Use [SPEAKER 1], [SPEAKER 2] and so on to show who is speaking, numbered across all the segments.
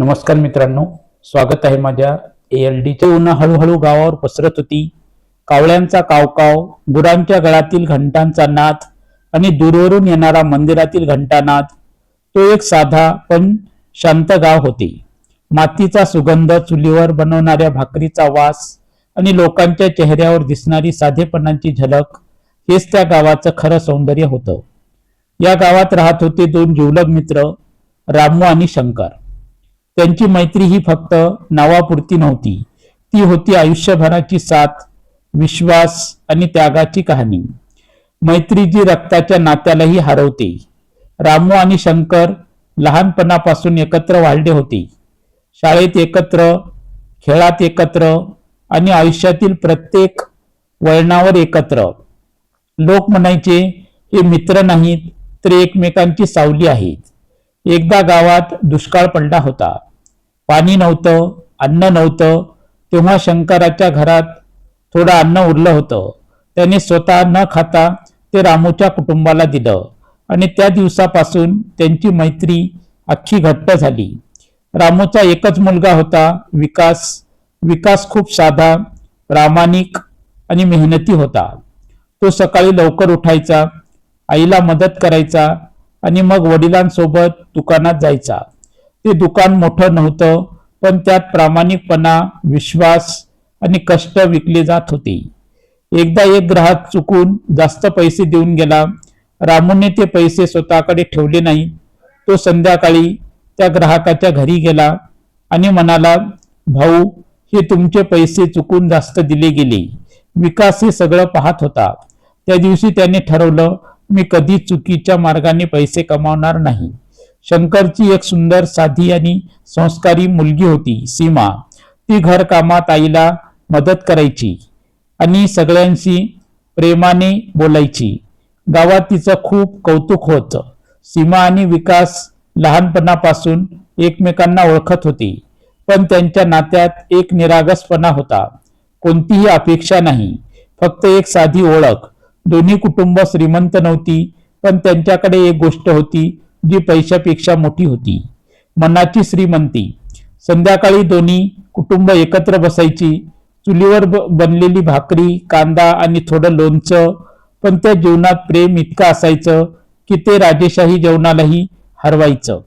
[SPEAKER 1] नमस्कार मित्रांनो, स्वागत आहे माझ्या ALDच्या. उन्हा हळूहळू गावावर पसरत होती. कावळ्यांचा कावकाव, गुरांच्या गळातील घंटांचा नाद आणि दूरवरून येणारा मंदिरातील घंटानाद. तो एक साधा पण शांत गाव होते. मातीचा सुगंध, चुलीवर बनवणाऱ्या भाकरीचा वास आणि लोकांच्या चेहऱ्यावर दिसणारी साधेपणाची झलक हेच त्या गावाचं खरं सौंदर्य होतं. या गावात राहत होते दोन जिवलग मित्र, रामू आणि शंकर. त्यांची मैत्री ही फक्त नावापुरती नव्हती, ती होती आयुष्यभराची साथ, विश्वास आणि त्यागाची कहाणी. मैत्री जी रक्ताच्या नात्यालाही हरवते. रामू आणि शंकर लहानपणापासून एकत्र वाढले होते. शाळेत एकत्र, खेळात एकत्र आणि आयुष्यातील प्रत्येक वळणावर एकत्र. लोक म्हणायचे, हे मित्र नाहीत तर एकमेकांची सावली आहेत. एकदा गावात दुष्काळ पडला होता. पाणी नव्हतं, अन्न नव्हतं. तेव्हा शंकराच्या घरात थोडं अन्न उरलं होतं. त्याने स्वतः न खाता ते रामूच्या कुटुंबाला दिलं आणि त्या दिवसापासून त्यांची मैत्री अख्खी घट्ट झाली. रामूचा एकच मुलगा होता, विकास. विकास खूप साधा, प्रामाणिक आणि मेहनती होता. तो सकाळी लवकर उठायचा, आईला मदत करायचा आणि मग वडिलांसोबत दुकानात जायचा. ते दुकान मोठं नव्हतं, पण त्यात प्रामाणिकपणा, विश्वास आणि कष्ट विकले जात होते. एकदा एक ग्राहक चुकून जास्त पैसे देऊन गेला. रामूने ते पैसे स्वतःकडे ठेवले नाही. तो संध्याकाळी त्या ग्राहकाच्या घरी गेला आणि म्हणाला, भाऊ, हे तुमचे पैसे चुकून जास्त दिले गेले. विकास हे सगळं पाहत होता. त्या दिवशी त्याने ठरवलं, मी कधी चुकीच्या मार्गाने पैसे कमावणार नाही. शंकरची एक सुंदर, साधी आणि संस्कारी मुलगी होती, सीमा. ती घरकामात आईला मदत करायची आणि सगळ्यांशी प्रेमाने बोलायची. गावात तिचं खूप कौतुक होतं. सीमा आणि विकास लहानपणापासून एकमेकांना ओळखत होते, पण त्यांच्या नात्यात एक निरागसपणा होता. कोणतीही अपेक्षा नाही, फक्त एक साधी ओळख. दोन्ही कुटुंब श्रीमंत नव्हती, पण त्यांच्याकडे एक गोष्ट होती जी पैशापेक्षा मोठी होती, मनाची श्रीमंती. संध्याकाळी दोन्ही कुटुंब एकत्र बसायची. चुलीवर बनलेली भाकरी, कांदा आणि थोडं लोणचं. पण त्या जेवणात प्रेम इतकं असायचं की ते राजेशाही जेवणालाही हरवायचं.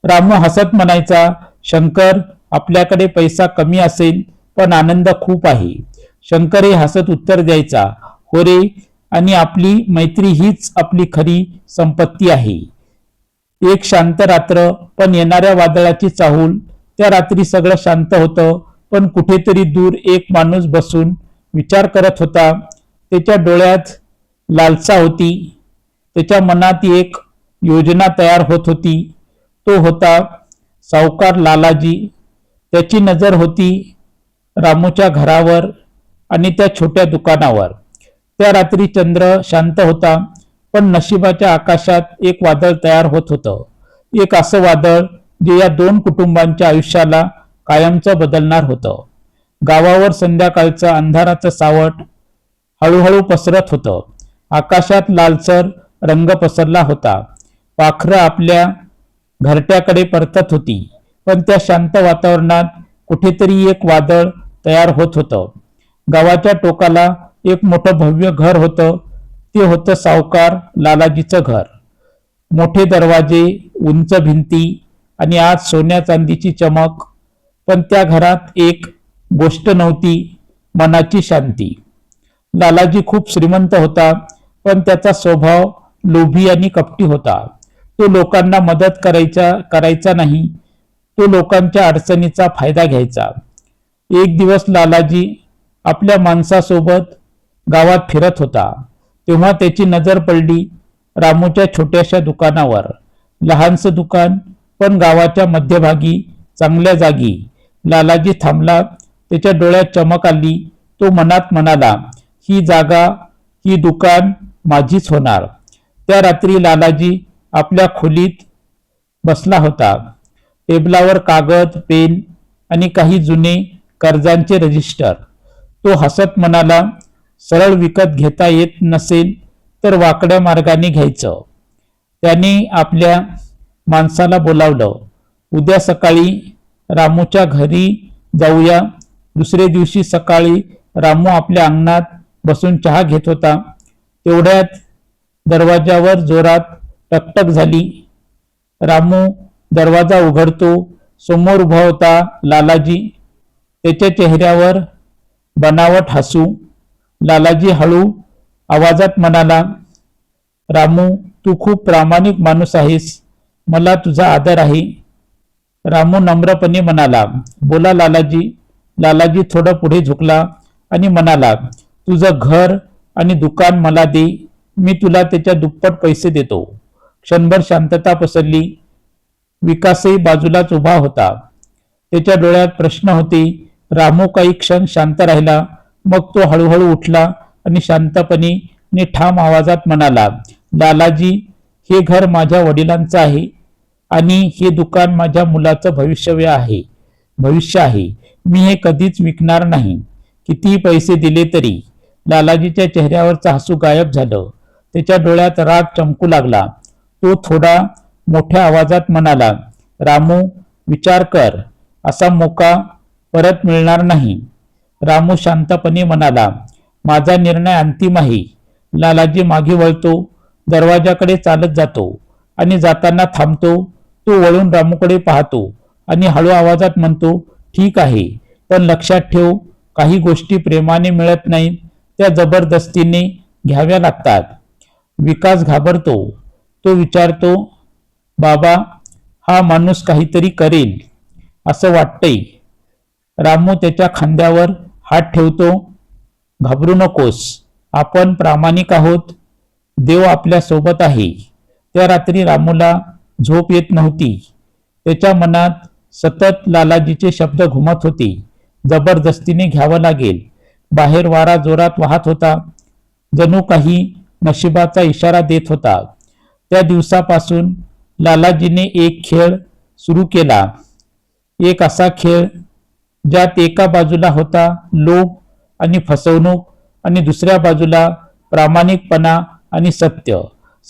[SPEAKER 1] रामू हसत म्हणायचा, शंकर, आपल्याकडे पैसा कमी असेल पण आनंद खूप आहे. शंकर हे हसत उत्तर द्यायचा, हो रे, आणि आपली मैत्री हीच आपली खरी संपत्ती आहे. एक शांत रात्र, पण येणाऱ्या वादळाची चाहूल. त्या रात्री सगळं शांत होतं, पण कुठेतरी दूर एक माणूस बसून विचार करत होता. त्याच्या डोळ्यात लालसा होती, त्याच्या मनात एक योजना तयार होत होती. तो होता सावकार लालाजी. त्याची नजर होती रामूच्या घरावर आणि त्या छोट्या दुकानावर. त्या रात्री चंद्र शांत होता, पण नशिबाच्या आकाशात एक वादळ तयार होत होतं. एक असं वादळ जे या दोन कुटुंबांच्या आयुष्याला कायमचं बदलणार होतं. गावावर संध्याकाळचं अंधाराचं सावट हळूहळू पसरत होतं. आकाशात लालसर रंग पसरला होता. पाखरं आपल्या घरट्याकडे परतत होती, पण त्या शांत वातावरणात कुठेतरी एक वादळ तयार होत होतं. गावाच्या टोकाला एक मोठं भव्य घर होतं. ते होतं सावकार लालाजीचं घर. मोठे दरवाजे, उंच भिंती आणि आज सोन्या चांदीची चमक. पण त्या घरात एक गोष्ट नव्हती, मनाची शांती. लालाजी खूप श्रीमंत होता, पण त्याचा स्वभाव लोभी आणि कपटी होता. तो लोकांना मदत करायचा नाही, तो लोकांच्या अडचणीचा फायदा घ्यायचा. एक दिवस लालाजी आपल्या माणसासोबत गावात फिरत होता. तेव्हा त्याची नजर पडली रामूच्या छोट्याशा दुकानावर. लहानसं दुकान, पण गावाच्या मध्यभागी, चांगल्या जागी. लालाजी थांबला. त्याच्या डोळ्यात चमक आली. तो मनात म्हणाला, ही जागा, ही दुकान माझीच होणार. त्या रात्री लालाजी आपल्या खोलीत बसला होता. टेबलावर कागद, पेन आणि काही जुने कर्जांचे रजिस्टर. तो हसत म्हणाला, सरळ विकत घेता येत नसेल तर वाकड्या मार्गाने घ्यायचं. त्याने आपल्या माणसाला बोलावलं. उद्या सकाळी रामूच्या घरी जाऊया. दुसरे दिवशी सकाळी रामू आपल्या अंगणात बसून चहा घेत होता. तेवढ्यात दरवाजावर जोरात टकटक झाली. रामू दरवाजा उघडतो. समोर उभा होता लालाजी. त्याच्या चेहऱ्यावर बनावट हसू. लालाजी हळू आवाजात म्हणाला, रामू, तू खूप प्रामाणिक माणूस आहेस. मला तुझा आदर आहे. रामू नम्रपणे म्हणाला, बोला लालाजी. लालाजी थोडं पुढे झुकला आणि म्हणाला, तुझं घर आणि दुकान मला दे. मी तुला त्याच्या दुप्पट पैसे देतो. क्षणभर शांतता पसरली. विकासही बाजूलाच उभा होता. त्याच्या डोळ्यात प्रश्न होते. रामू काही क्षण शांत राहिला. मग तो हळूहळू उठला आणि शांतपणे आणि ठाम आवाजात म्हणाला, लालाजी, हे घर माझ्या वडिलांचं आहे आणि हे दुकान माझ्या मुलाचं भविष्य आहे. मी हे कधीच विकणार नाही, कितीही पैसे दिले तरी. लालाजीच्या चेहऱ्यावरचं हसू गायब झालं. त्याच्या डोळ्यात राग चमकू लागला. तो थोडा मोठ्या आवाजात म्हणाला, रामू, विचार कर. असा मोका परत मिळणार नाही. रामू शांतपणे म्हणाला, माझा निर्णय अंतिम आहे. लालाजी मागे वळतो. दरवाजाकडे चालत जातो आणि जाताना थांबतो. तो वळून रामूकडे पाहतो आणि हळू आवाजात म्हणतो, ठीक आहे, पण लक्षात ठेव, काही गोष्टी प्रेमाने मिळत नाहीत, त्या जबरदस्तीने घ्याव्या लागतात. विकास घाबरतो. तो विचारतो, बाबा, हा माणूस काहीतरी करेल असं वाटतंय. रामू त्याच्या खांद्यावर हात ठेवतो. घाबरू नकोस, आपण प्रामाणिक आहोत. देव आपल्या सोबत आहे. त्या रात्री रामूला झोप येत नव्हती. त्याच्या मनात सतत लालाजीचे शब्द घुमत होते. जबरदस्तीने घ्यावं लागेल. बाहेर वारा जोरात वाहत होता, जणू काही नशिबाचा इशारा देत होता. त्या दिवसापासून लालाजीने एक खेळ सुरू केला. एक असा खेळ ज्यात एका बाजूला होता लोभ आणि फसवणूक आणि दुसऱ्या बाजूला प्रामाणिकपणा आणि सत्य.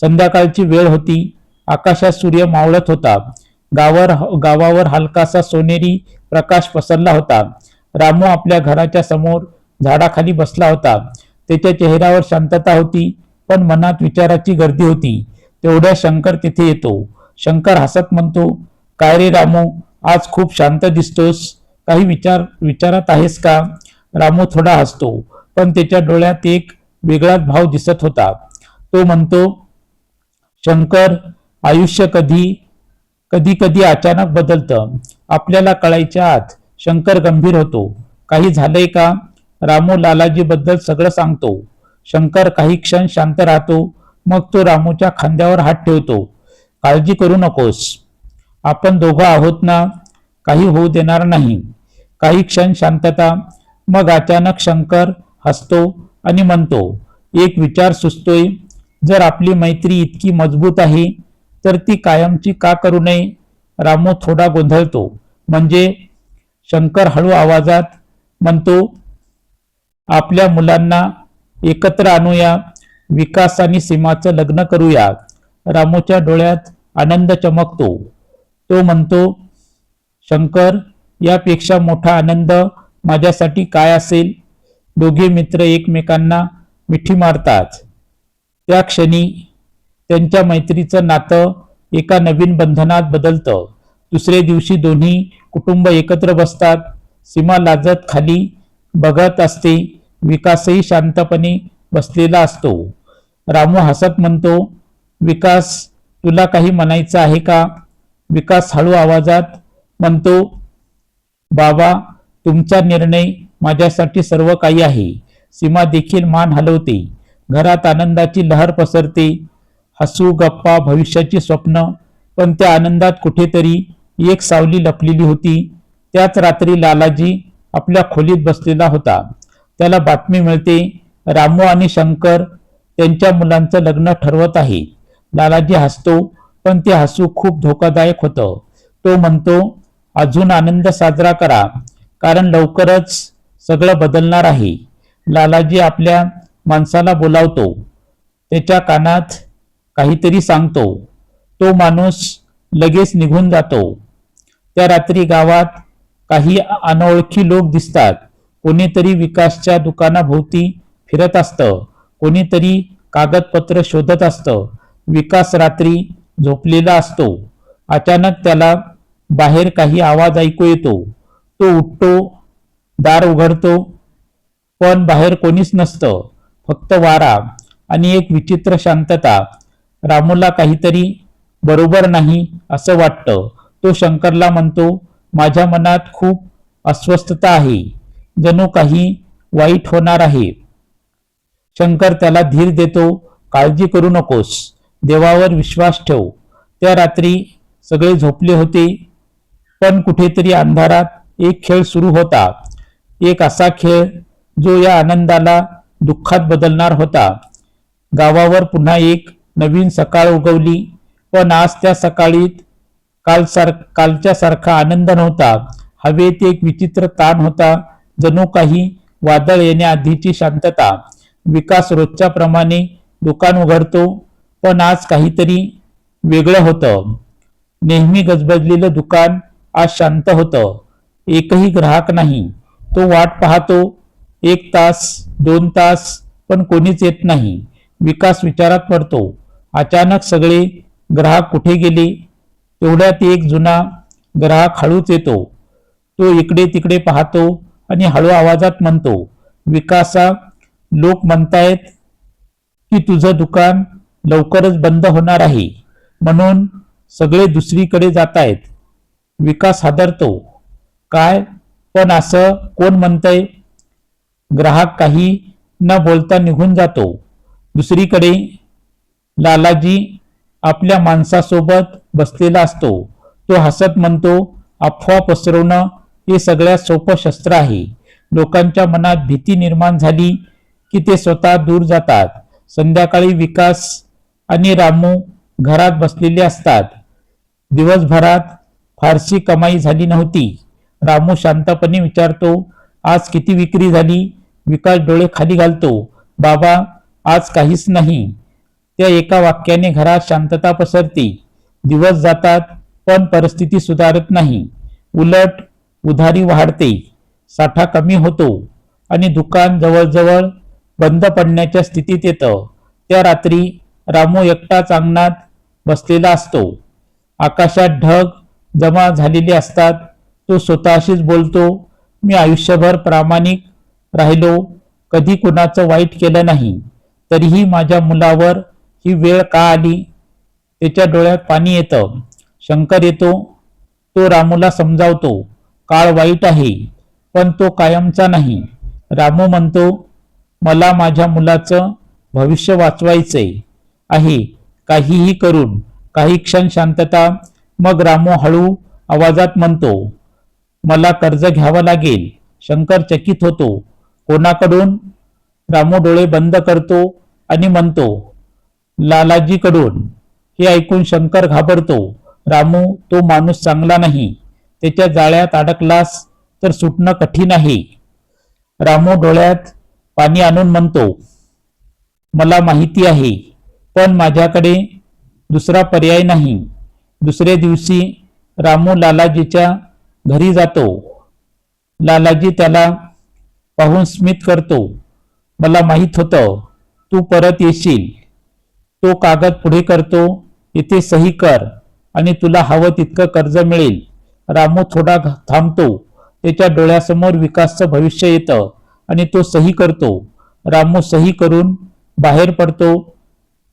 [SPEAKER 1] संध्याकाळची वेळ होती. आकाशात सूर्य मावळत होता. गावावर हलकासा सोनेरी प्रकाश पसरला होता. रामू आपल्या घराच्या समोर झाडाखाली बसला होता. त्याच्या चेहऱ्यावर शांतता होती, पण मनात विचाराची गर्दी होती. तेवढ्या शंकर तिथे येतो. शंकर हसत म्हणतो, काय रे रामू, आज खूप शांत दिसतोस. काही विचारात आहेस का? रामू थोडा हसतो, पण त्याच्या डोळ्यात एक वेगळाच भाव दिसत होता. तो म्हणतो, शंकर, आयुष्य कधी कधी अचानक बदलतं. आपल्याला कळायच्या आत. शंकर गंभीर होतो. काही झालंय का? रामू लालाजी बद्दल सगळं सांगतो. शंकर काही क्षण शांत राहतो. मग तो रामूच्या खांद्यावर हात ठेवतो. काळजी करू नकोस, आपण दोघं आहोत ना, काही होऊ देणार नाही. काही क्षण शांतता. मग अचानक शंकर हसतो आणि म्हणतो, एक विचार सुचतोय. जर आपली मैत्री इतकी मजबूत आहे तर ती कायमची का करू नये? रामू थोडा गोंधळतो. म्हणजे? शंकर हळू आवाजात म्हणतो, आपल्या मुलांना एकत्र आणूया. विकास आणि सीमाचं लग्न करूया. रामूच्या डोळ्यात आनंद चमकतो. तो म्हणतो, शंकर, यापेक्षा मोठा आनंद माझ्यासाठी काय असेल? दोघे मित्र एकमेकांना मिठी मारतात. त्या क्षणी त्यांच्या मैत्रीचं नातं एका नवीन बंधनात बदलतं. दुसरे दिवशी दोन्ही कुटुंब एकत्र बसतात. सीमा लाजत खाली बघत असते. विकासही शांतपणे बसलेला असतो. रामू हसत म्हणतो, विकास, तुला काही म्हणायचं आहे का? विकास हळू आवाजात म्हणतो, बाबा, तुमचा निर्णय माझ्यासाठी सर्व काही आहे. सीमा देखील मान हलवते. घरात आनंदाची लहर पसरते. हसू, गप्पा, भविष्याची स्वप्न. पण त्या आनंदात कुठेतरी एक सावली लपलेली होती. त्याच रात्री लालाजी आपल्या खोलीत बसलेला होता. त्याला बातमी मिळते, रामू आणि शंकर त्यांच्या मुलांचं लग्न ठरवत आहे. लालाजी हसतो, पण ते हसू खूप धोकादायक होतं. तो म्हणतो, अजून आनंद साजरा करा, कारण लवकरच सगळं बदलणार आहे. लालाजी आपल्या माणसाला बोलावतो. त्याच्या कानात काहीतरी सांगतो. तो माणूस लगेच निघून जातो. त्या रात्री गावात काही अनोळखी लोक दिसतात. कोणीतरी विकासच्या दुकानाभोवती फिरत असतं, कोणीतरी कागदपत्र शोधत असतं. विकास रात्री झोपलेला असतो. अचानक त्याला बाहेर काही आवाज ऐकू येतो. तो उठतो, दार उघडतो, पण बाहेर कोणीच नसतं, फक्त वारा आणि एक विचित्र शांतता. रामूला काहीतरी बरोबर नाही असं वाटतं. तो शंकरला म्हणतो, माझ्या मनात खूप अस्वस्थता आहे, जणू काही वाईट होणार आहे. शंकर त्याला धीर देतो, काळजी करू नकोस, देवावर विश्वास ठेव. त्या रात्री सगळे झोपले होते, पण कुठेतरी अंधारात एक खेळ सुरू होता. एक असा खेळ जो या आनंदाला दुःखात बदलणार होता. गावावर पुन्हा एक नवीन सकाळ उगवली, पण आज त्या सकाळीत कालच्या सारखा आनंद नव्हता. हवेत एक विचित्र ताण होता, जणू काही वादळ येण्याआधीची शांतता. विकास रोजच्या प्रमाणे दुकान उघडतो, पण आज काहीतरी वेगळं होतं. नेहमी गजबजलेलं दुकान आज शांत होतं. एकही ग्राहक नाही. तो वाट पाहतो, 1 तास, 2 तास, पण कोणीच येत नाही. विकास विचारात पडतो. अचानक सगळे ग्राहक कुठे गेले? तेवढ्यात एक जुना ग्राहक हळूच येतो. तो इकडे तिकडे पाहतो आणि हळू आवाजात म्हणतो, विकासा, लोक म्हणतायत की तुझं दुकान लवकरच बंद होणार आहे, म्हणून सगळे दुसरीकडे जातायत. विकास हादरतो. काय? पण असं कोण म्हणतंय? ग्राहक काही न बोलता निघून जातो. दुसरीकडे लालाजी आपल्या माणसासोबत बसलेला असतो. तो हसत म्हणतो, अफवा पसरवणं हे सगळ्यात सोपं शस्त्र आहे. लोकांच्या मनात भीती निर्माण झाली की ते स्वतः दूर जातात. संध्याकाळी विकास आणि रामू घरात बसलेले असतात. दिवसभरात फारशी कमाई झाली नव्हती. रामू शांतपणे विचारतो, आज किती विक्री झाली? विकास डोळे खाली घालतो, बाबा, आज काहीच नाही. त्या एका वाक्याने घरात शांतता पसरते. दिवस जातात, पण परिस्थिती सुधारत नाही. उलट उधारी वाढते, साठा कमी होतो आणि दुकान जवळजवळ बंद पडण्याच्या स्थितीत येतं. त्या रात्री रामू एकटाच अंगणात बसलेला असतो. आकाशात ढग जमा झालेले असतात. तो स्वतःशीच बोलतो, मी आयुष्यभर प्रामाणिक राहिलो, कधी कुणाचं वाईट केलं नाही, तरीही माझ्या मुलावर ही वेळ का आली? त्याच्या डोळ्यात पाणी येतं. शंकर येतो. तो रामूला समजावतो, काळ वाईट आहे, पण तो कायमचा नाही. रामू म्हणतो, मला माझ्या मुलाचं भविष्य वाचवायचंय आहे, काहीही करून. काही क्षण शांतता. मग रामू हळू आवाजात म्हणतो, मला कर्ज घ्यावं लागेल. शंकर चकित होतो. कोणाकडून? रामू डोळे बंद करतो आणि म्हणतो, लालाजीकडून. हे ऐकून शंकर घाबरतो. रामू, तो माणूस चांगला नाही. त्याच्या जाळ्यात अडकलास तर सुटणं कठीण आहे. रामू डोळ्यात पाणी आणून म्हणतो, मला माहिती आहे, पण माझ्याकडे दुसरा पर्याय नाही. दुसऱ्या दिवशी रामू लालाजीच्या घरी जातो. लालाजी त्याला पाहून स्मित करतो. मला माहित होतं तू परत येशील. तो कागद पुढे करतो, इथे सही कर आणि तुला हवं तितकं कर्ज मिळेल. रामू थोडा थांबतो. त्याच्या डोळ्यासमोर विकासचं भविष्य येतं आणि तो सही करतो. रामू सही करून बाहेर पडतो,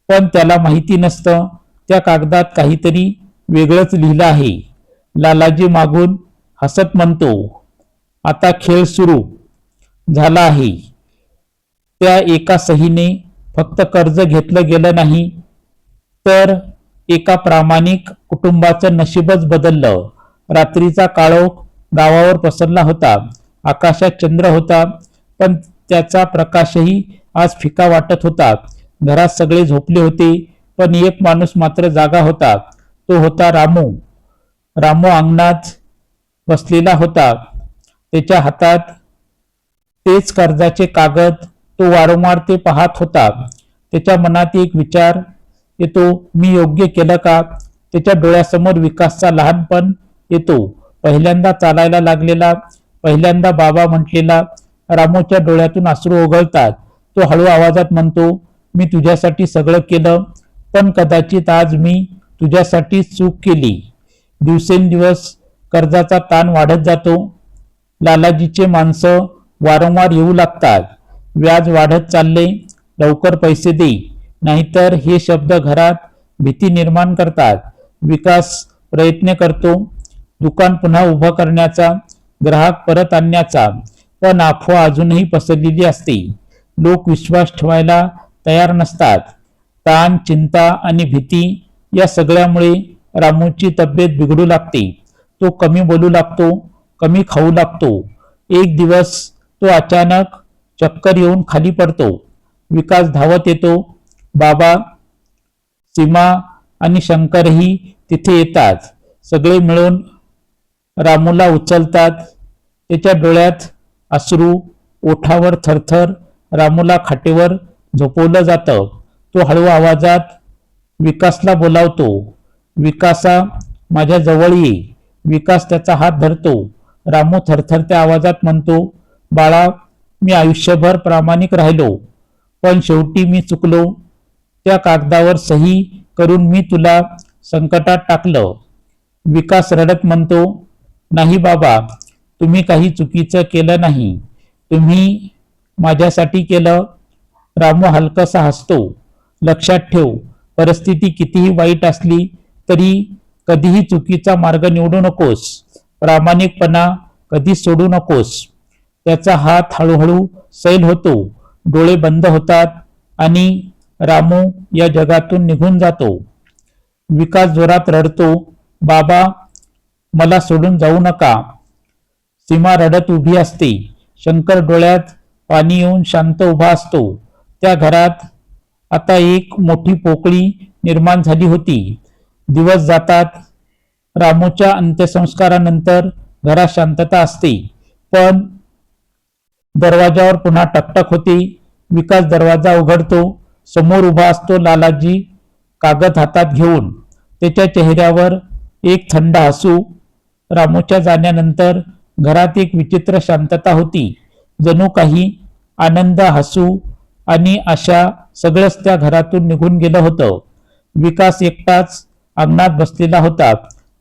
[SPEAKER 1] पण त्याला माहिती नसतं त्या कागदात काहीतरी वेगळंच लिहिलं आहे. लालाजी मागून हसत म्हणतो, आता खेळ सुरू झाला आहे. त्या एका सहीने फक्त कर्ज घेतलं गेलं नाही, तर एका प्रामाणिक कुटुंबाचं नशीबच बदललं. रात्रीचा काळोख गावावर पसरला होता. आकाशात चंद्र होता, पण त्याचा प्रकाशही आज फिका वाटत होता. घरात सगळे झोपले होते, पण एक माणूस मात्र जागा होता. तो होता रामू. रामू अंगणात बसलेला होता. त्याच्या हातात तेच कर्जाचे कागद. तो वारंवार ते पाहत होता. त्याच्या मनात एक विचार येतो, मी योग्य केलं का? त्याच्या डोळ्यासमोर विकासचा लहानपण येतो. पहिल्यांदा चालायला लागलेला, पहिल्यांदा बाबा म्हटलेला. रामूच्या डोळ्यातून अश्रू ओघळतात. तो हळू आवाजात म्हणतो, मी तुझ्यासाठी सगळं केलं, पण कदाचित आज मी तुझ्यासाठी चूक केली. दिवसेंदिवस कर्जाचा ताण वाढत जातो. लालाजीचे माणसं वारंवार येऊ लागतात. व्याज वाढत चालले. लवकर पैसे दे, नाहीतर हे शब्द घरात भीती निर्माण करतात. विकास प्रयत्न करतो दुकान पुन्हा उभं करण्याचा, ग्राहक परत आणण्याचा, पण अफवा अजूनही पसरलेली असते. लोक विश्वास ठेवायला तयार नसतात. ताण, चिंता आणि भीती या सगळ्यामुळे रामूची तब्येत बिघडू लागते. तो कमी बोलू लागतो, कमी खाऊ लागतो. एक दिवस तो अचानक चक्कर येऊन खाली पडतो. विकास धावत येतो. बाबा, सीमा आणि शंकरही तिथे येतात. सगळे मिळून रामूला उचलतात. त्याच्या डोळ्यात अश्रू, ओठावर थरथर. रामूला खाटेवर झोपवलं जातं. तो हळू आवाजात विकासला बोलावतो, विकासा, माझ्या जवळ ये. विकास त्याचा हात धरतो. रामू थरथरत्या आवाजात म्हणतो, बाळा, मी आयुष्यभर प्रामाणिक राहिलो, पण शेवटी मी चुकलो. त्या कागदावर सही करून मी तुला संकटात टाकलं. विकास रडत म्हणतो, नाही बाबा, तुम्ही काही चुकीचं केलं नाही. तुम्ही माझ्यासाठी केलं. रामू हलकासा हसतो. लक्षात ठेव, परिस्थिती कितीही वाईट असली तरी कधीही चुकीचा मार्ग निवडू नकोस. प्रामाणिकपणा कधी सोडू नकोस. त्याचा हात हळूहळू सैल होतो. डोळे बंद होतात आणि रामू या जगातून निघून जातो. विकास जोरात रडतो, बाबा, मला सोडून जाऊ नका. सीमा रडत उभी असते. शंकर डोळ्यात पाणी येऊन शांत उभा असतो. त्या घरात आता एक मोठी पोकळी निर्माण झाली होती. दिवस जातात. रामूच्या अंत्यसंस्कारानंतर घरात शांतता असते, पण दरवाजावर पुन्हा टकटक होते. विकास दरवाजा उघडतो. समोर उभा असतो लालाजी, कागद हातात घेऊन. त्याच्या चेहऱ्यावर एक थंड हसू. रामूच्या जाण्यानंतर घरात एक विचित्र शांतता होती. जणू काही आनंद, हसू आणि आशा सगळंच त्या घरातून निघून गेलं होतं. विकास एकटाच अंगणात बसलेला होता.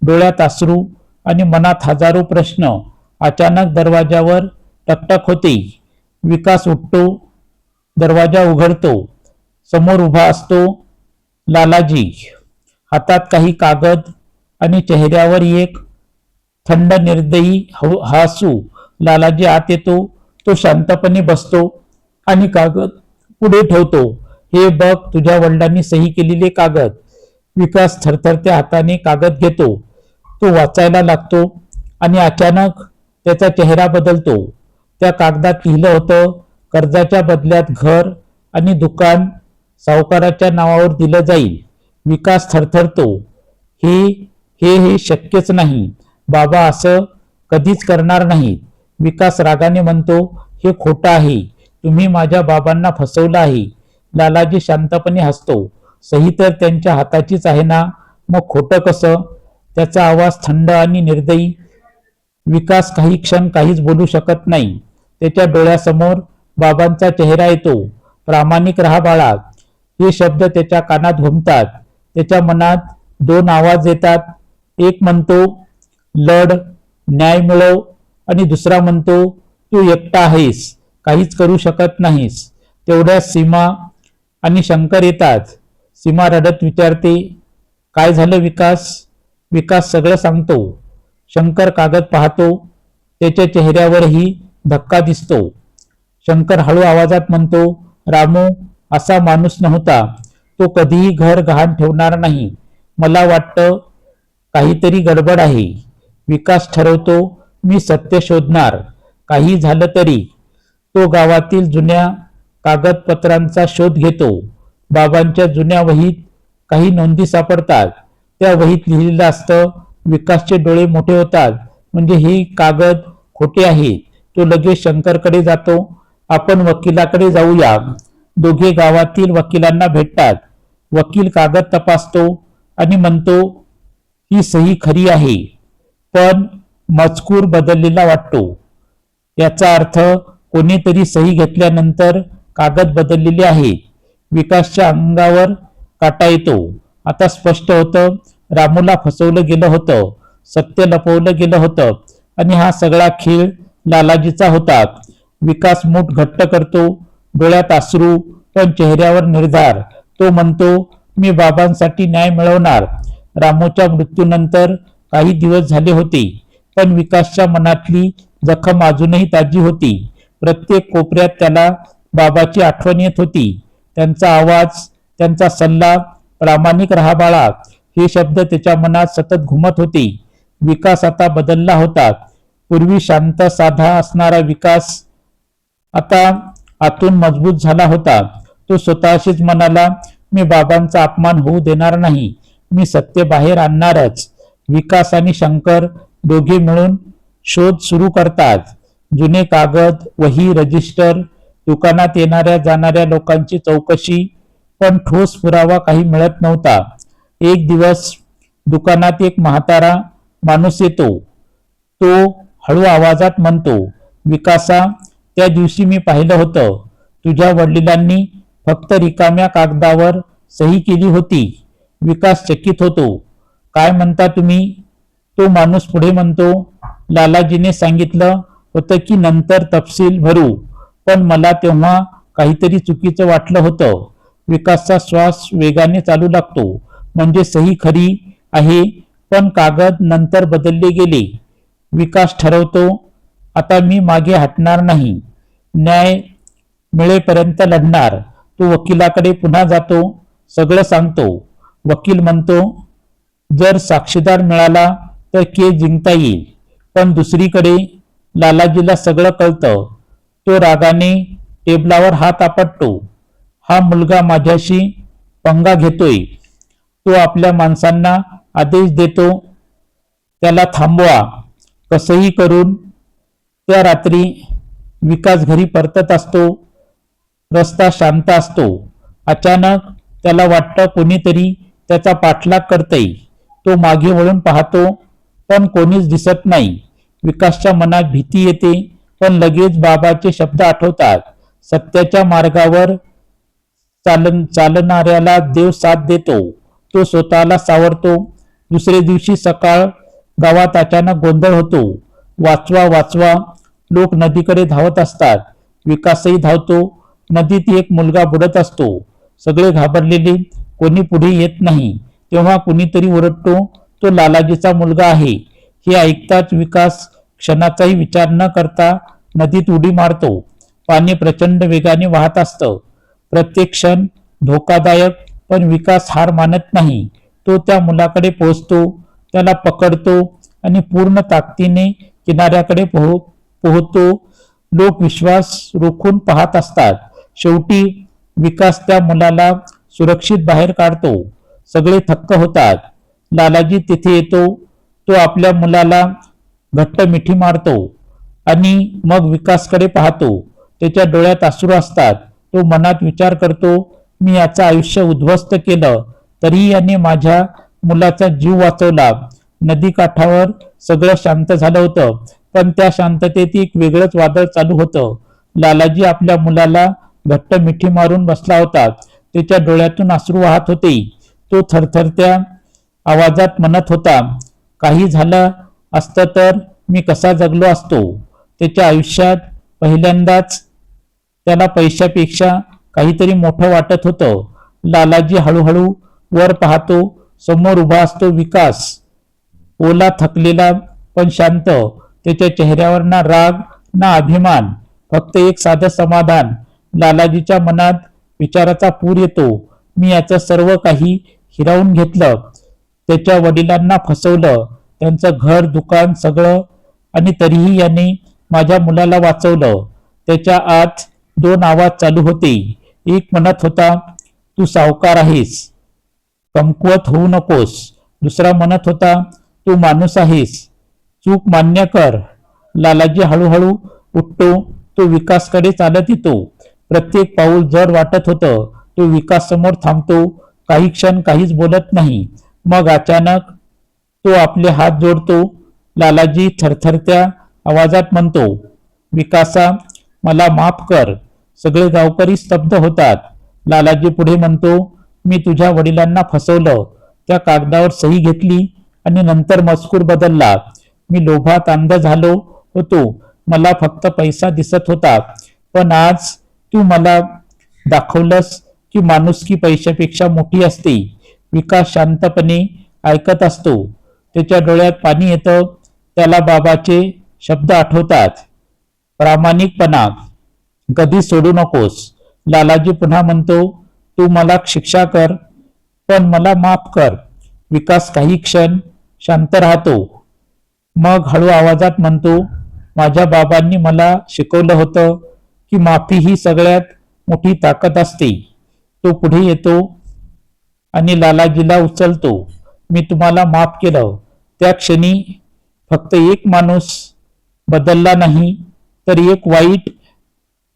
[SPEAKER 1] डोळ्यात अश्रू आणि मनात हजारो प्रश्न. अचानक दरवाजावर टकटक होते. विकास उठतो. दरवाजा उघडतो. समोर उभा असतो लालाजी, हातात काही कागद आणि चेहऱ्यावर एक थंड निर्दयी हसू. लालाजी आत येतो. तो शांतपणे बसतो आणि कागद पुढे ठेवतो. हे बघ, तुझ्या वडिलांनी सही केलेले कागद. विकास थरथरत्या हाताने कागद घेतो. तो वाचायला लागतो आणि अचानक त्याचा चेहरा बदलतो. त्या कागदात लिहिलं होतं, कर्जाच्या बदल्यात घर आणि दुकान सावकाराच्या नावावर दिलं जाईल. विकास थरथरतो. हे हे हे शक्यच नाही. बाबा असं कधीच करणार नाहीत. विकास रागाने म्हणतो, हे खोटं आहे. तुम्ही माझ्या बाबांना फसवलं आहे. लालाजी शांतपणे हसतो. सही तर त्यांच्या हाताचीच आहे ना, मग खोटं कसं? त्याचा आवाज थंड आणि निर्दयी. विकास काही क्षण काहीच बोलू शकत नाही. त्याच्या डोळ्यासमोर बाबांचा चेहरा येतो. प्रामाणिक राहा बाळा. हे शब्द त्याच्या कानात घुमतात. त्याच्या मनात दोन आवाज येतात. एक म्हणतो, लढ, न्याय मिळव, आणि दुसरा म्हणतो, तू एकटा आहेस, काहीच करू शकत नाहीस. तेवढ्यात सीमा आणि शंकर येतात. सीमा रडत विचारते, काय झालं विकास? विकास सगळं सांगतो. शंकर कागद पाहतो. त्याच्या चेहऱ्यावरही धक्का दिसतो. शंकर हळू आवाजात म्हणतो, रामू असा माणूस नव्हता. तो कधीही घर गहाण ठेवणार नाही. मला वाटतं काहीतरी गडबड आहे. विकास ठरवतो, मी सत्य शोधणार, काही झालं तरी. तो गावातील जुन्या कागदपत्रांचा शोध घेतो. बाबांच्या जुन्या वहीत काही नोंदी सापडतात. त्या वहीत लिहिलेलं असतं. विकासचे डोळे मोठे होतात. म्हणजे हे कागद खोटे आहेत. तो लगेच शंकरकडे जातो. आपण वकिलाकडे जाऊया. दोघे गावातील वकिलांना भेटतात. वकील कागद तपासतो आणि म्हणतो, ही सही खरी आहे, पण मजकूर बदललेला वाटतो. याचा अर्थ कोणीतरी सही घेतल्यानंतर कागद बदललेले आहे. विकासच्या अंगावर काटा येतो. आता स्पष्ट होतं, रामूला फसवलं गेलं होतं, सत्य लपवलं गेलं होतं आणि हा सगळा खेळ लालाजीचा होता. विकास मूठ घट्ट करतो, डोळ्यात अश्रू पण चेहऱ्यावर निर्धार. तो म्हणतो, मी बाबांसाठी न्याय मिळवणार. रामूच्या मृत्यूनंतर काही दिवस झाले होते, पण विकासच्या मनातली जखम अजूनही ताजी होती. प्रत्येक कोपऱ्यात त्याला बाबाची आठवण येत होती. त्यांचा आवाज, त्यांचा सल्ला, प्रामाणिक राहा बाळा, हे शब्द त्याच्या मनात सतत घुमत होते. विकास आता बदलला होता. पूर्वी शांत साधा असणारा विकास आता आतून मजबूत झाला होता. तो स्वतःशीच म्हणाला, मी बाबांचा अपमान होऊ देणार नाही. मी सत्य बाहेर आणणारच. विकास आणि शंकर दोघे मिळून शोध सुरू करतात. जुने कागद, वही, रजिस्टर, दुकानात येणाऱ्या जाणाऱ्या लोकांची चौकशी, पण ठोस पुरावा काही मिळत नव्हता. एक दिवस दुकानात एक म्हातारा माणूस येतो. तो हळू आवाजात म्हणतो, विकासा, त्या दिवशी मी पाहिलं होतं. तुझ्या वडिलांनी फक्त रिकाम्या कागदावर सही केली होती. विकास चकित होतो. काय म्हणता तुम्ही? तो माणूस पुढे म्हणतो, लालाजीने सांगितलं होतं की नंतर तपशील भरू, पण मला तेव्हा काहीतरी चुकीचं वाटलं होतं. विकासचा श्वास वेगाने चालू लागतो. म्हणजे सही खरी आहे, पण कागद नंतर बदलले गेले. विकास ठरवतो, आता मी मागे हटणार नाही. न्याय मिळेपर्यंत लढणार. तो वकिलाकडे पुन्हा जातो, सगळं सांगतो. वकील म्हणतो, जर साक्षीदार मिळाला तर केस जिंकता येईल. पण दुसरीकडे लालाजीला सगळं कळतं. तो रागाने टेबलावर हात आपटतो. हा मुलगा माझ्याशी पंगा घेतोय. तो आपल्या माणसांना आदेश देतो, त्याला थांबवा. कसंही करून त्या रात्री विकास घरी परतत असतो. रस्ता शांत असतो. अचानक त्याला वाटतं कोणीतरी त्याचा पाठलाग करतंय. तो मागे वळून पाहतो, पण कोणीच दिसत नाही. विकासच्या मनात भीती येते, पण लगेच बाबाचे शब्द आठवतात. सत्याच्या मार्गावर चालणाऱ्याला देव साथ देतो. तो स्वतःला सावरतो. दुसरे दिवशी सकाळ गावात अचानक गोंधळ होतो. वाचवा वाचवा, लोक नदीकडे धावत असतात. विकासही धावतो. नदीत एक मुलगा बुडत असतो. सगळे घाबरलेले, कोणी पुढे येत नाही. तेव्हा कुणीतरी ओरडतो, तो लालाजीचा मुलगा आहे. हे ऐकताच विकास क्षणाचाही विचार न करता नदीत उडी मारतो. पाणी प्रचंड वेगाने वाहत असतं. प्रत्येक क्षण धोकादायक, पण विकास हार मानत नाही. तो त्या मुलाकडे पोहोचतो, त्याला पकडतो आणि पूर्ण ताकदीने किनाऱ्याकडे पोहतो. लोक विश्वास रोखून पाहत असतात. शेवटी विकास त्या मुलाला सुरक्षित बाहेर काढतो. सगळे थक्क होतात. लालाजी तिथे येतो. तो आपल्या मुलाला घट्ट मिठी मारतो आणि मग विकासकडे पाहतो. त्याच्या डोळ्यात अश्रू असतात. तो मनात विचार करतो, मी याचं आयुष्य उद्ध्वस्त केलं, तरी याने माझ्या मुलाचा जीव वाचवला. नदी काठावर सगळं शांत झालं होतं, पण त्या शांततेत एक वेगळंच वादळ चालू होतं. लालाजी आपल्या मुलाला घट्ट मिठी मारून बसला होता. त्याच्या डोळ्यातून अश्रू वाहत होते. तो थरथरत्या आवाजात म्हणत होता, काही झालं असतं तर मी कसा जगलो असतो. त्याच्या आयुष्यात पहिल्यांदाच त्याला पैशापेक्षा काहीतरी मोठं वाटत होतं. लालाजी हळूहळू वर पाहतो. समोर उभा असतो विकास, ओला, थकलेला पण शांत. त्याच्या चेहऱ्यावर ना राग ना अभिमान, फक्त एक साधं समाधान. लालाजीच्या मनात विचाराचा पूर येतो. मी याचं सर्व काही हिरावून घेतलं, त्याच्या वडिलांना फसवलं, त्यांचं घर, दुकान, सगळं, आणि तरीही याने माझ्या मुलाला वाचवलं. त्याच्या आत दोन आवाज चालू होते. एक म्हणत होता, तू सावकार आहेस, कमकुवत होऊ नकोस. दुसरा म्हणत होता, तू माणूस आहेस, चूक मान्य कर. लालाजी हळूहळू उठतो. तो विकासकडे चालत येतो. प्रत्येक पाऊल जड वाटत होतं. तो विकास समोर थांबतो. काही क्षण काहीच बोलत नाही. मग अचानक तो आपले हात जोडतो. लालाजी थरथरत्या आवाजात म्हणतो, विकासा, मला माफ कर. सगळे गावकरी स्तब्ध होतात. लालाजी पुढे म्हणतो, मी तुझ्या वडिलांना फसवलं, त्या कागदावर सही घेतली आणि नंतर मजकूर बदलला. मी लोभात अंध झालो होतो. मला फक्त पैसा दिसत होता. पण आज तू मला दाखवलंस की माणुसकी पैशापेक्षा मोठी असते. विकास शांतपणे ऐकत असतो. त्याच्या डोळ्यात पाणी येतं. त्याला बाबाचे शब्द आठवतात, प्रामाणिकपणा कधी सोडू नकोस. लालाजी पुन्हा म्हणतो, तू मला शिक्षा कर, पण मला माफ कर. विकास काही क्षण शांत राहतो. मग हळू आवाजात म्हणतो, माझ्या बाबांनी मला शिकवलं होतं की माफी ही सगळ्यात मोठी ताकद असते. तो पुढे येतो आणि लालाजीला उचलतो. मी तुम्हाला माफ केलं. त्या क्षणी फक्त एक माणूस बदलला नाही, तर एक वाईट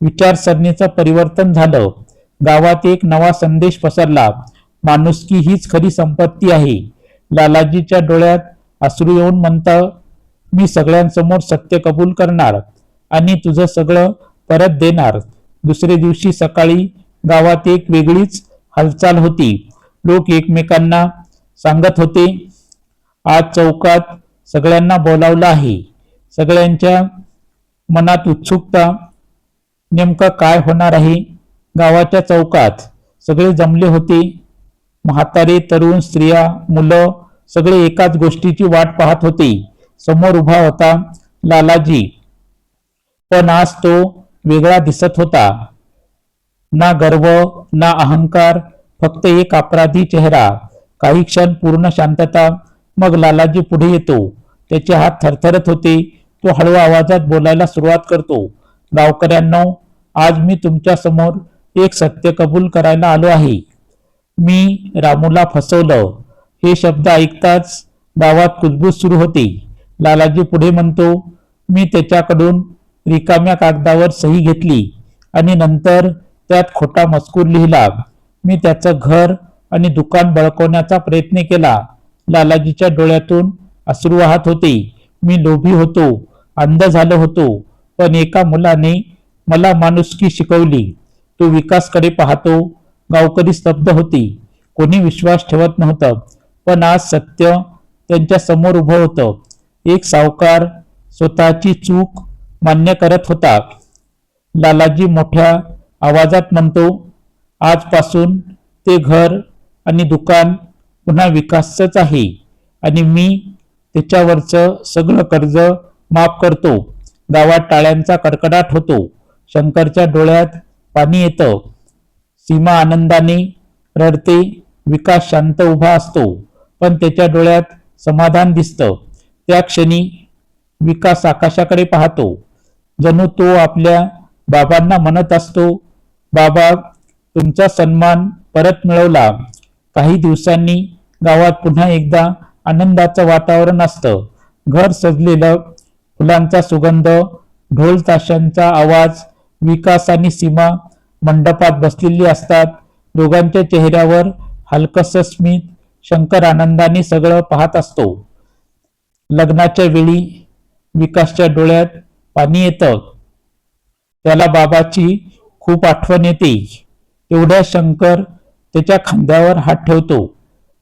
[SPEAKER 1] विचारसरणीचं परिवर्तन झालं. गावात एक नवा संदेश पसरला, माणुसकी हीच खरी संपत्ती आहे. लालाजीच्या डोळ्यात अश्रू येऊन म्हणतं, मी सगळ्यांसमोर सत्य कबूल करणार आणि तुझं सगळं परत देणार. दुसरे दिवशी सकाळी गावात एक वेगळीच हालचाल होती. लोक एकमेकांना सांगत होते, आज चौकात सगळ्यांना बोलावलं आहे. सगळ्यांच्या मनात उत्सुकता, नेमकं काय होणार आहे. गावाच्या चौकात सगळे जमले होते. म्हातारे, तरुण, स्त्रिया, मुलं सगळे एकाच गोष्टीची वाट पाहत होते. समोर उभा होता लालाजी, पण आज तो वेगळा दिसत होता. ना गर्व ना अहंकार, फक्त एक अपराधी चेहरा. काही क्षण पूर्ण शांतता. मग लालाजी पुढे येतो. त्याचे हात थरथरत होते. तो हळू आवाजात बोलायला सुरुवात करतो, गावकऱ्यांनो, आज मी तुमच्या समोर एक सत्य कबूल करायला आलो आहे. मी रामूला फसवलं. हे शब्द ऐकताच गावात कुजबूज सुरू होते. लालाजी पुढे म्हणतो, मी त्याच्याकडून रिकाम्या कागदावर सही घेतली आणि नंतर त्यात खोटा मजकूर लिहिला. मी त्याचं घर आणि दुकान बळकवण्याचा प्रयत्न केला. लालाजीच्या डोळ्यातून अश्रू वाहत होते. मी लोभी होतो, अंध झालो होतो, पण एका मुलाने मला माणुसकी शिकवली. तो विकासकडे पाहतो. गावकरी स्तब्ध होते. कोणी विश्वास ठेवत नव्हतं. पण आज सत्य त्यांच्या समोर उभं होतं. एक सावकार स्वतःची चूक मान्य करत होता. लालाजी मोठ्या आवाजात म्हणतो, आजपासून ते घर आणि दुकान पुन्हा विकासच आहे आणि मी त्याच्यावरचं सगळं कर्ज माफ करतो. गावात टाळ्यांचा कडकडाट होतो. शंकरच्या डोळ्यात पाणी येतं. सीमा आनंदाने रडते. विकास शांत उभा असतो, पण त्याच्या डोळ्यात समाधान दिसतं. त्या क्षणी विकास आकाशाकडे पाहतो, जणू तो आपल्या बाबांना म्हणत असतो, बाबा, तुमचा सन्मान परत मिळवला. काही दिवसांनी गावात पुन्हा एकदा आनंदाचं वातावरण असतं. घर सजलेलं, फुलांचा सुगंध, ढोल ताशांचा आवाज. विकास आणि सीमा मंडपात बसलेली असतात. दोघांच्या चेहऱ्यावर हलकसं स्मित. शंकर आनंदाने सगळं पाहत असतो. लग्नाच्या वेळी विकासच्या डोळ्यात पाणी येतं. त्याला बाबाची खूप आठवण येते. तेवढ्या शंकर त्याच्या खांद्यावर हात ठेवतो.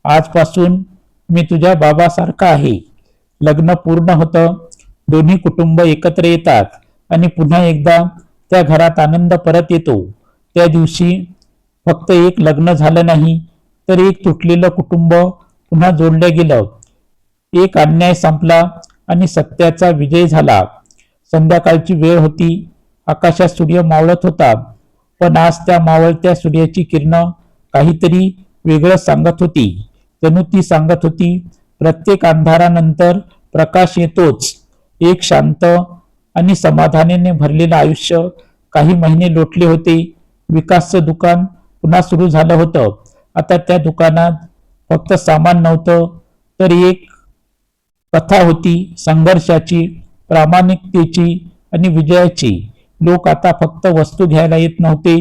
[SPEAKER 1] आजपासून मी तुझ्या बाबासारखा आहे. लग्न पूर्ण होतं. दोन्ही कुटुंब एकत्र येतात आणि पुन्हा एकदा त्या घरात आनंद परत येतो. त्या दिवशी फक्त एक लग्न झालं नाही, तर एक तुटलेलं कुटुंब पुन्हा जोडलं गेलं. एक अन्याय संपला आणि सत्याचा विजय झाला. संध्याकाळची वेळ होती. आकाशात सूर्य मावळत होता, पण आज त्या मावळत्या सूर्याची किरणं काहीतरी वेगळं सांगत होती. जणू ती सांगत होती, प्रत्येक अंधारानंतर प्रकाश येतोच. एक शांत आणि समाधानाने भरलेलं आयुष्य. काही महिने लोटले होते. विकासचं दुकान पुन्हा सुरू झालं होतं. आता त्या दुकानात फक्त सामान नव्हतं, तर एक कथा होती, संघर्षाची, प्रामाणिकतेची आणि विजयाची. लोक आता फक्त वस्तू घ्यायला येत नव्हते,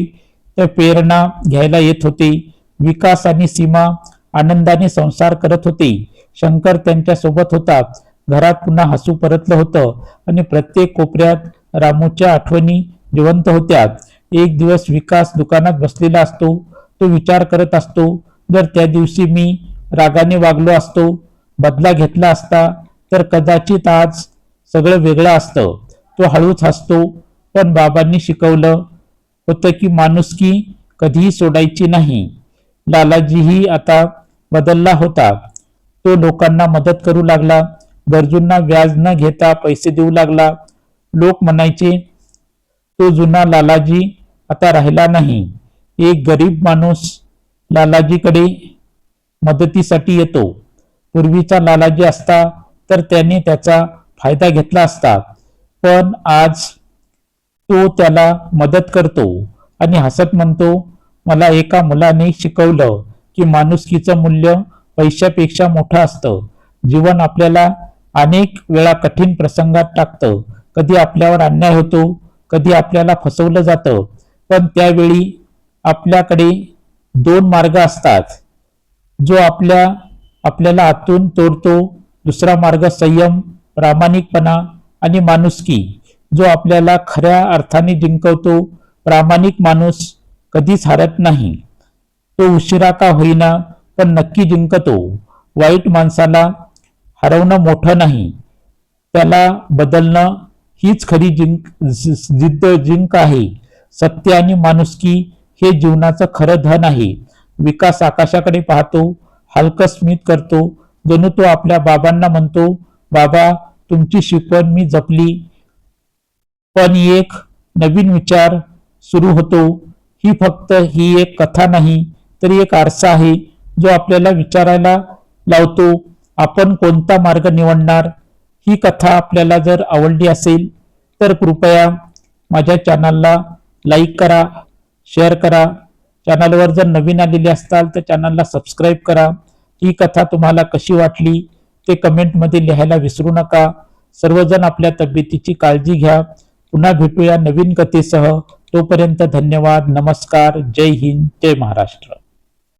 [SPEAKER 1] तर प्रेरणा घ्यायला येत होते. विकास आणि सीमा आनंदाने संसार करत होते. शंकर त्यांच्या सोबत होता घरात पुन्हा हसू परतलं होतं आणि प्रत्येक कोपऱ्यात रामूच्या आठवणी जिवंत होत्या. एक दिवस विकास दुकानात बसलेला असतो. तो विचार करत असतो, जर त्या दिवशी मी रागाने वागलो असतो, बदला घेतला असता, तर कदाचित आज सगळं वेगळं असतं. तो हळूच हसतो. पण बाबांनी शिकवलं होतं की माणुसकी कधीही सोडायची नाही. लालाजीही आता बदलला होता. तो लोकांना मदत करू लागला. गरजूंना व्याज न घेता पैसे देऊ लागला. लोक म्हणायचे, तो जुना लालाजी आता राहिला नाही. एक गरीब माणूस लालाजीकडे मदतीसाठी येतो. पूर्वीचा लालाजी असता तर त्याने त्याचा फायदा घेतला असता, पण आज तो त्याला मदत करतो आणि हसत म्हणतो, मला एका मुलाने शिकवलं की माणुसकीचं मूल्य पैशापेक्षा मोठं असतं. जीवन आपल्याला अनेक वेळा कठीण प्रसंगात टाकतं. कधी आपल्यावर अन्याय होतो, कधी आपल्याला फसवलं जातं, पण त्यावेळी आपल्याकडे दोन मार्ग असतात. जो आपल्याला आतून तोडतो. दुसरा मार्ग संयम, प्रामाणिकपणा आणि माणुसकी, जो आपल्याला खऱ्या अर्थाने जिंकवतो. प्रामाणिक माणूस कधीच हारत नाही. तो उशिरा का होईना पण नक्की जिंकतो. वाईट माणसाला हरवणं मोठं नाही, त्याला बदलणं हीच खरी जिंक आहे. सत्य आणि माणुसकी हे जीवनाचं खरं धन आहे. विकास आकाशाकडे पाहतो, हलकं स्मित करतो, जणू तो आपल्या बाबांना म्हणतो, बाबा तुमची शिकवण मी जपली. पण एक नवीन विचार सुरू होतो. ही एक कथा नाही, तर एक आरसा आहे, जो आपल्याला विचारायला लावतो, आपण कोणता मार्ग निवडणार. ही कथा आपल्याला जर आवडली असेल तर कृपया माझ्या चॅनलला लाईक करा, शेअर करा. चॅनलवर जर नवीन आलेले असताल तर चॅनलला सबस्क्राईब करा. ही कथा तुम्हाला कशी वाटली ते कमेंटमध्ये लिहायला विसरू नका. सर्वजण आपल्या तब्येतीची काळजी घ्या. पुन्हा भेटूया नवीन कथेसह. तोपर्यंत धन्यवाद. नमस्कार. जय हिंद. जय महाराष्ट्र.